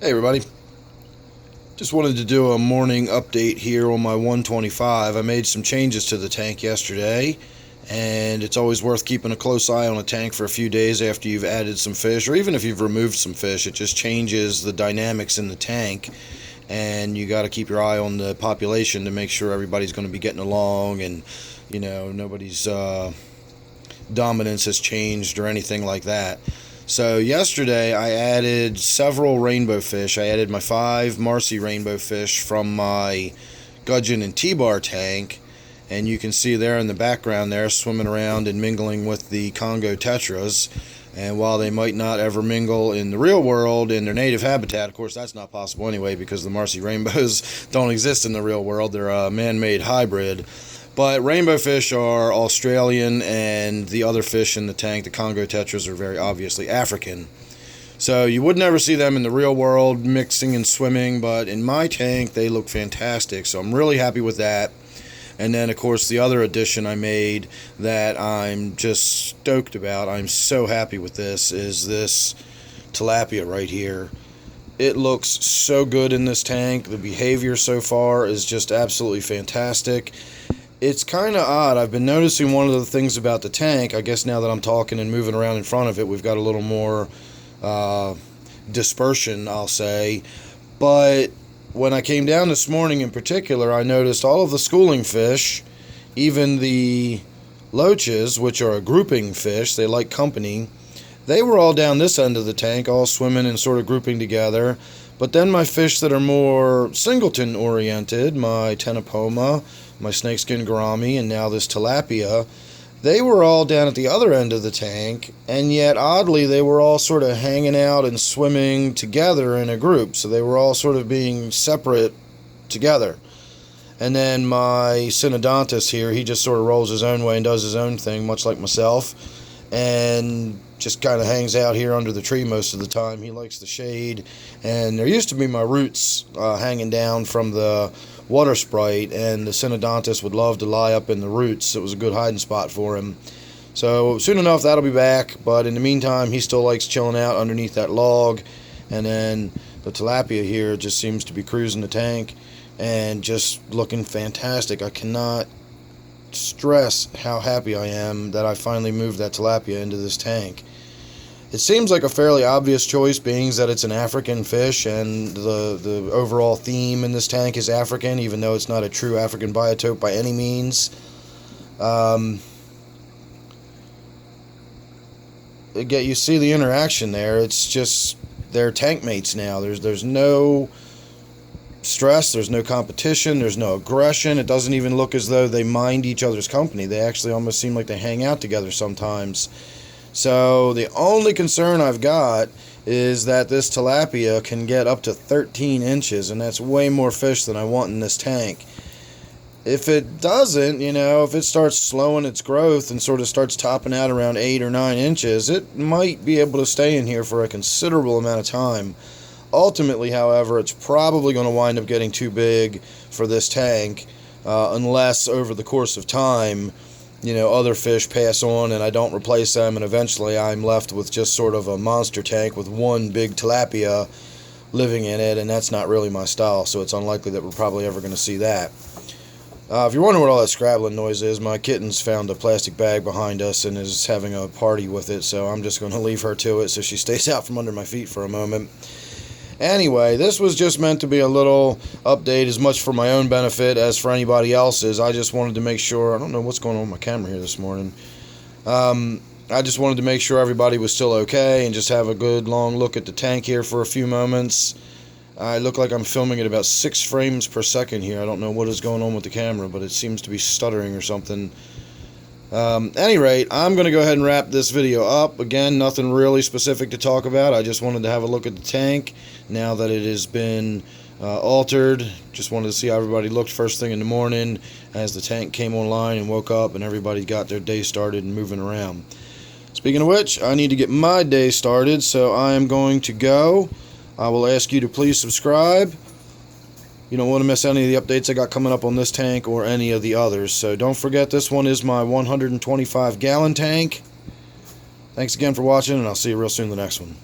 Hey everybody, just wanted to do a morning update here on my 125. I made some changes to the tank yesterday, and it's always worth keeping a close eye on a tank for a few days after you've added some fish, or even if you've removed some fish. It just changes the dynamics in the tank, and you got to keep your eye on the population to make sure everybody's going to be getting along, and nobody's dominance has changed or anything like that. So yesterday I added several rainbow fish. I added my 5 Marci Rainbowfish from my Gudgeon and T-bar tank, and you can see there in the background there swimming around and mingling with the Congo tetras. And while they might not ever mingle in the real world in their native habitat, of course that's not possible anyway because the Marci rainbows don't exist in the real world. They're a man-made hybrid. But rainbow fish are Australian, and the other fish in the tank, the Congo tetras, are very obviously African. So you would never see them in the real world mixing and swimming, but in my tank they look fantastic, so I'm really happy with that. And then of course the other addition I made that I'm just stoked about, I'm so happy with this, is this tilapia right here. It looks so good in this tank. The behavior so far is just absolutely fantastic. It's kind of odd. I've been noticing one of the things about the tank, I guess now that I'm talking and moving around in front of it, we've got a little more dispersion, I'll say. But when I came down this morning in particular, I noticed all of the schooling fish, even the loaches, which are a grouping fish, they like company, they were all down this end of the tank, all swimming and sort of grouping together. But then my fish that are more singleton oriented, my tenopoma, my snakeskin gourami, and now this tilapia, they were all down at the other end of the tank, and yet oddly they were all sort of hanging out and swimming together in a group, so they were all sort of being separate together. And then my synodontus here, he just sort of rolls his own way and does his own thing, much like myself, and just kind of hangs out here under the tree most of the time. He likes the shade, and there used to be my roots hanging down from the water sprite, and the synodontus would love to lie up in the roots. It was a good hiding spot for him. So soon enough that'll be back, but in the meantime he still likes chilling out underneath that log. And then the tilapia here just seems to be cruising the tank and just looking fantastic. I cannot stress how happy I am that I finally moved that tilapia into this tank. It seems like a fairly obvious choice, being that it's an African fish, and the overall theme in this tank is African, even though it's not a true African biotope by any means. Again, you see the interaction there. It's just they're tank mates now. There's no stress, there's no competition, there's no aggression. It doesn't even look as though they mind each other's company. They actually almost seem like they hang out together sometimes. So the only concern I've got is that this tilapia can get up to 13 inches, and that's way more fish than I want in this tank. If it doesn't, if it starts slowing its growth and sort of starts topping out around 8 or 9 inches, it might be able to stay in here for a considerable amount of time. Ultimately, however, it's probably going to wind up getting too big for this tank, unless over the course of time other fish pass on and I don't replace them, and eventually I'm left with just sort of a monster tank with one big tilapia living in it, and that's not really my style, so it's unlikely that we're probably ever going to see that. If you're wondering what all that scrabbling noise is, my kitten's found a plastic bag behind us and is having a party with it, so I'm just going to leave her to it so she stays out from under my feet for a moment. Anyway, this was just meant to be a little update, as much for my own benefit as for anybody else's. I just wanted to make sure, I don't know what's going on with my camera here this morning. I just wanted to make sure everybody was still okay and just have a good long look at the tank here for a few moments. I look like I'm filming at about 6 frames per second here. I don't know what is going on with the camera, but it seems to be stuttering or something. At any rate, I'm going to go ahead and wrap this video up. Again, nothing really specific to talk about. I just wanted to have a look at the tank now that it has been altered. Just wanted to see how everybody looked first thing in the morning as the tank came online and woke up and everybody got their day started and moving around. Speaking of which, I need to get my day started, so I am going to go. I will ask you to please subscribe. You don't want to miss any of the updates I got coming up on this tank or any of the others. So don't forget, this one is my 125 gallon tank. Thanks again for watching, and I'll see you real soon in the next one.